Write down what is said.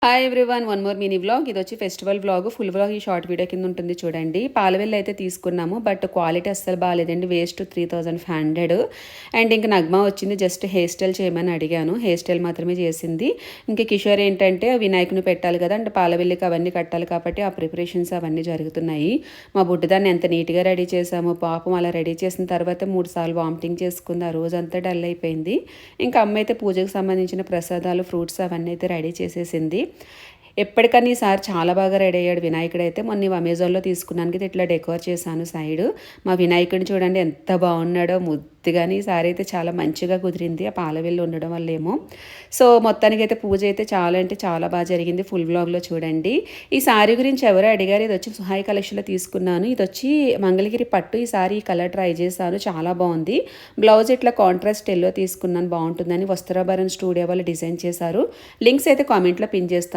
Hi everyone, one more mini vlog. ఇది వచ్చి festival vlog. Full vlog ఈ short video కింద ఉంటుంది చూడండి. పాలవెల్లి అయితే తీసుకున్నాము, బట్ క్వాలిటీ అస్సలు బాగాలేదండి. వేస్ట్ 3500. అండ్ ఇంకా నగ్మా వచ్చింది, జస్ట్ హెయిర్ స్టైల్ చేయమని అడిగాను. హెయిర్ స్టైల్ మాత్రమే చేసింది. ఇంకా కిషోర్ ఏంటంటే వినాయకుని పెట్టాలి కదా, అంటే పాలవెల్లికి అవన్నీ కట్టాలి కాబట్టి ఆ ప్రిపరేషన్స్ అవన్నీ జరుగుతున్నాయి. మా బుడ్డదాన్ని ఎంత నీట్గా రెడీ చేసాము. పాపం అలా రెడీ చేసిన తర్వాత 3 సార్లు వామిటింగ్ చేసుకుంది. ఆ రోజంతా డల్ అయిపోయింది. ఇంకా అమ్మ అయితే పూజకు సంబంధించిన ప్రసాదాలు, ఫ్రూట్స్ అవన్నీ అయితే రెడీ చేసేసింది. ఎప్పటికన్నా ఈసారి చాలా బాగా రెడీ అయ్యాడు వినాయకుడు. అయితే మొన్న అమెజాన్లో తీసుకున్నానికి ఇట్లా డెకోర్ చేశాను సైడ్. మా వినాయకుడిని చూడండి ఎంత బాగున్నాడో, ముద్దుగాని. ఈసారి అయితే చాలా మంచిగా కుదిరింది ఆ పాలవెల్లి ఉండడం వల్ల ఏమో. సో మొత్తానికి అయితే పూజ అయితే చాలా అంటే చాలా బాగా జరిగింది. ఫుల్ వ్లాగ్లో చూడండి. ఈ సారీ గురించి ఎవరో అడిగారు. ఇది వచ్చి సుహాయి కలెక్షన్లో తీసుకున్నాను. ఇది వచ్చి మంగళగిరి పట్టు. ఈ సారీ ఈ కలర్ ట్రై చేశాను, చాలా బాగుంది. బ్లౌజ్ ఇట్లా కాంట్రాస్ట్ ఎల్లో తీసుకున్నాను, బాగుంటుందని వస్త్రాభరణ్ స్టూడియో వాళ్ళు డిజైన్ చేశారు. లింక్స్ అయితే కామెంట్లో పిన్ చేస్తాను.